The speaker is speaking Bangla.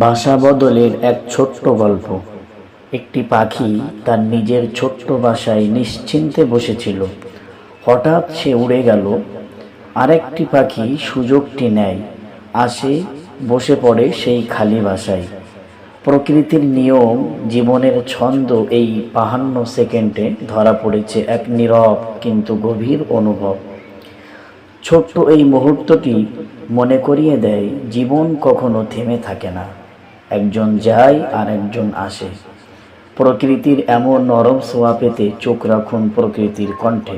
বাসা বদলের এক ছোট্ট গল্প। একটি পাখি তার নিজের ছোট্ট বাসায় নিশ্চিন্তে বসেছিল। হঠাৎ সে উড়ে গেল। আরেকটি পাখি সুযোগটি নেয়, আসে, বসে পড়ে সেই খালি বাসায়। প্রকৃতির নিয়ম, জীবনের ছন্দ, এই 52 সেকেন্ডে ধরা পড়েছে এক নীরব কিন্তু গভীর অনুভব। ছোট্ট এই মুহূর্তটি মনে করিয়ে দেয়, জীবন কখনো থেমে থাকে না, একজন যায় আর একজন আসে। প্রকৃতির এমন নরম ছোঁয়া পেতে চোখ রাখুন প্রকৃতির কণ্ঠে।